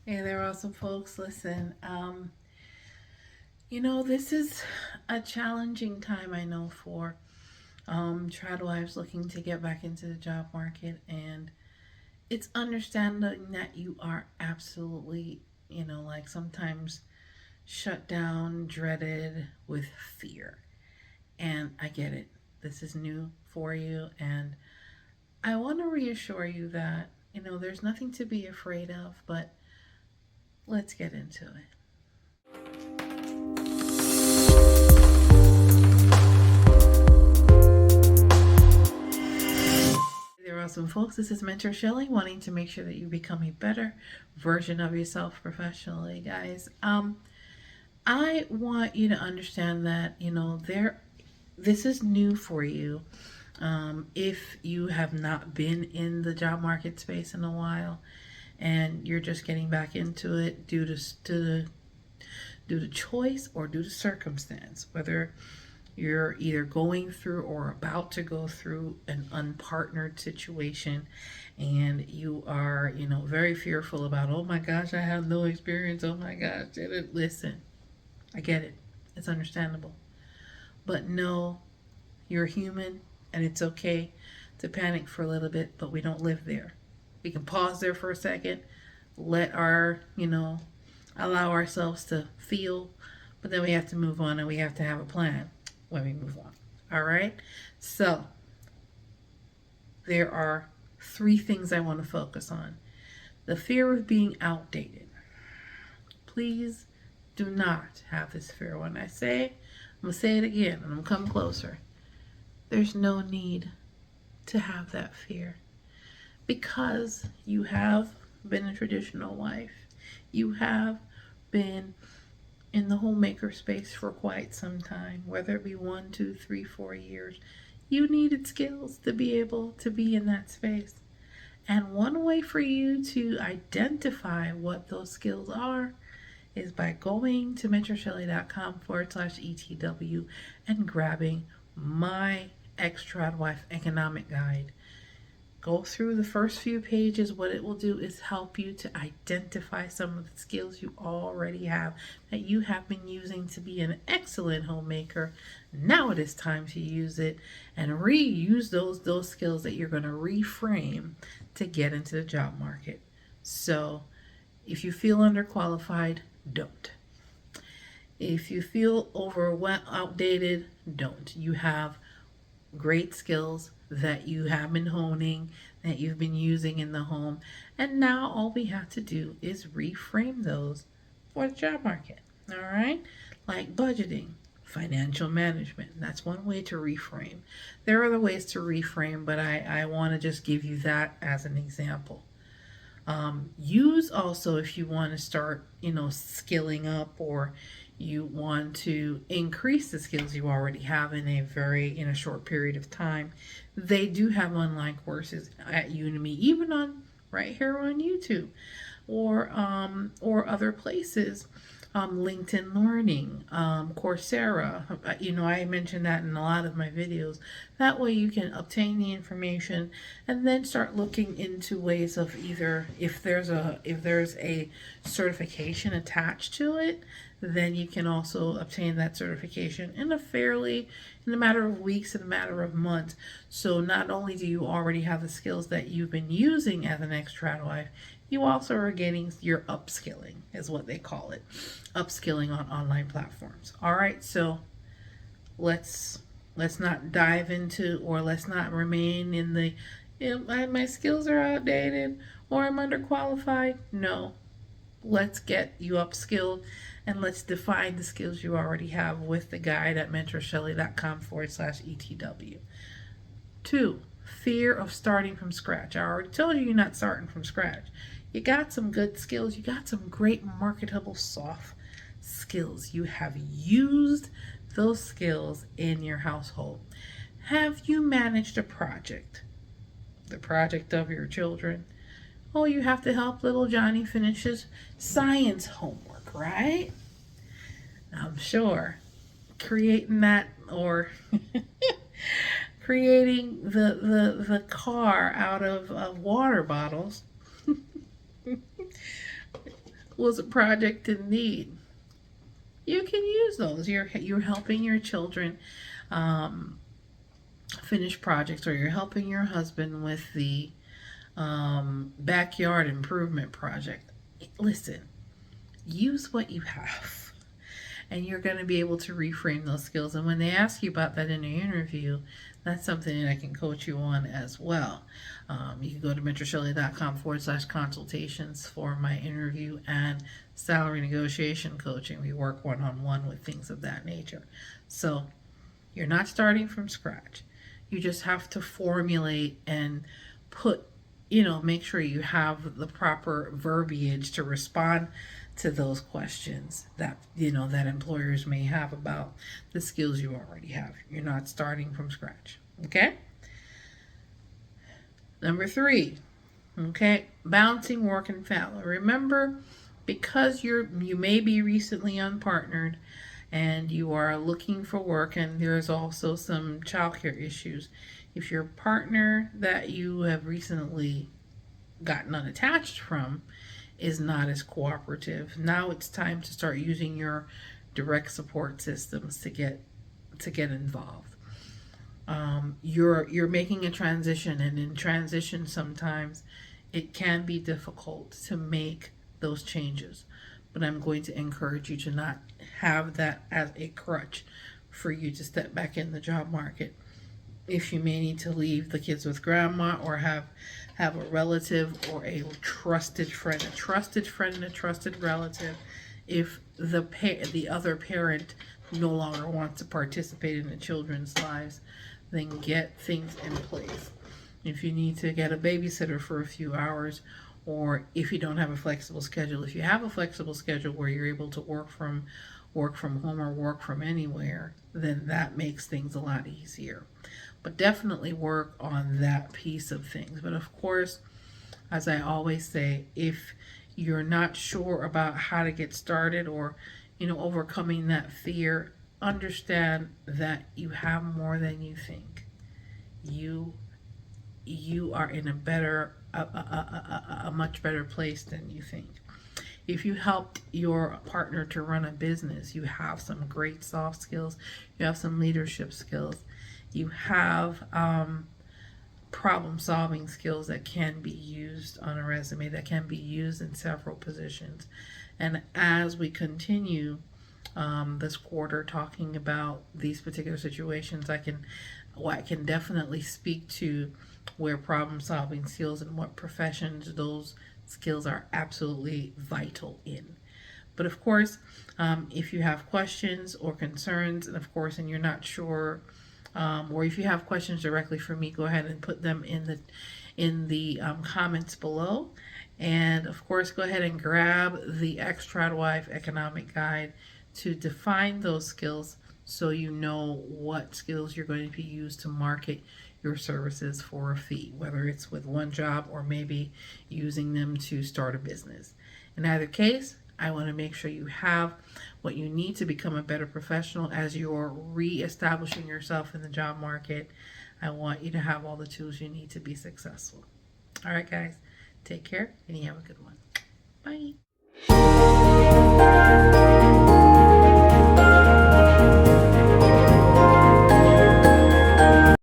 Hey there, awesome folks. Listen, this is a challenging time, I know, for trad wives looking to get back into the job market. And it's understanding that you are absolutely, like sometimes shut down, dreaded with fear. And I get it. This is new for you. And I want to reassure you that, there's nothing to be afraid of, but let's get into it. There are some folks. This is Mentor Shelley, wanting to make sure that you become a better version of yourself professionally, guys. I want you to understand that this is new for you. If you have not been in the job market space in a while, and you're just getting back into it due to choice or due to circumstance, whether you're either going through or about to go through an unpartnered situation and you are, very fearful about, oh my gosh, I have no experience. Oh my gosh, didn't listen. I get it. It's understandable. But no, you're human and it's okay to panic for a little bit, but we don't live there. We can pause there for a second, let allow ourselves to feel, but then we have to move on and we have to have a plan when we move on. All right? So, there are three things I want to focus on. The fear of being outdated. Please do not have this fear. When I say, I'm going to say it again and I'm going to come closer. There's no need to have that fear because you have been a traditional wife. You have been in the homemaker space for quite some time, whether it be 1, 2, 3, 4 years. You needed skills to be able to be in that space. And one way for you to identify what those skills are is by going to mentorshelley.com/ETW and grabbing my Ex-housewives Wife Economic Guide. Go through the first few pages. What it will do is help you to identify some of the skills you already have that you have been using to be an excellent homemaker. Now it is time to use it and reuse those skills that you're going to reframe to get into the job market. So if you feel underqualified, don't. If you feel overwhelmed, outdated, don't. You have great skills that you have been honing, that you've been using in the home, and now all we have to do is reframe those for the job market. All right? Like budgeting, financial management. That's one way to reframe. There are other ways to reframe, but I want to just give you that as an example. Use also if you want to start, skilling up, or you want to increase the skills you already have in a short period of time. They do have online courses at Udemy, even on right here on YouTube, or other places. LinkedIn Learning, Coursera. I mentioned that in a lot of my videos. That way you can obtain the information and then start looking into ways of either if there's a certification attached to it, then you can also obtain that certification in a matter of weeks, in a matter of months. So not only do you already have the skills that you've been using as an ex-trad wife, you also are getting your upskilling, is what they call it, upskilling on online platforms. All right, so let's not dive into, or let's not remain in the my skills are outdated or I'm underqualified. No, let's get you upskilled and let's define the skills you already have with the guide at mentorshelley.com/ETW. Two, fear of starting from scratch. I already told you you're not starting from scratch. You got some good skills. You got some great marketable soft skills. You have used those skills in your household. Have you managed a project? The project of your children? Oh, you have to help little Johnny finish his science homework, right? I'm sure creating that, or creating the car out of water bottles. was a project in need. You can use those. You're helping your children um, finish projects, or you're helping your husband with the backyard improvement project. Listen, use what you have, and you're going to be able to reframe those skills. And when they ask you about that in an interview, that's something that I can coach you on as well. You can go to mentorshelley.com/consultations for my interview and salary negotiation coaching. We work one-on-one with things of that nature. So you're not starting from scratch. You just have to formulate and put, make sure you have the proper verbiage to respond to those questions that, that employers may have about the skills you already have. You're not starting from scratch. Okay? Number 3, okay, balancing work and family. Remember, because you may be recently unpartnered and you are looking for work, and there's also some childcare issues. If your partner that you have recently gotten unattached from is not as cooperative, now it's time to start using your direct support systems to get involved. You're making a transition, and in transition sometimes it can be difficult to make those changes. But I'm going to encourage you to not have that as a crutch for you to step back in the job market. If you may need to leave the kids with grandma, or have a relative or a trusted friend and a trusted relative, if the other parent no longer wants to participate in the children's lives, then get things in place. If you need to get a babysitter for a few hours, or if you don't have a flexible schedule, if you have a flexible schedule where you're able to work from home or work from anywhere, then that makes things a lot easier. But definitely work on that piece of things. But of course, as I always say, if you're not sure about how to get started, or overcoming that fear, understand that you have more than you think. You are in a much better place than you think. If you helped your partner to run a business, you have some great soft skills, you have some leadership skills, you have problem solving skills that can be used on a resume, that can be used in several positions. And as we continue this quarter talking about these particular situations, I can definitely speak to where problem solving skills and what professions those skills are absolutely vital in. But of course, if you have questions or concerns, and of course, and you're not sure, or if you have questions directly for me, go ahead and put them in the comments below. And of course, go ahead and grab the Ex-housewives Economic Guide to define those skills, so you know what skills you're going to be used to market your services for a fee, whether it's with one job or maybe using them to start a business. In either case, I want to make sure you have what you need to become a better professional as you're re-establishing yourself in the job market. I want you to have all the tools you need to be successful. All right, guys, take care, and you have a good one. Bye.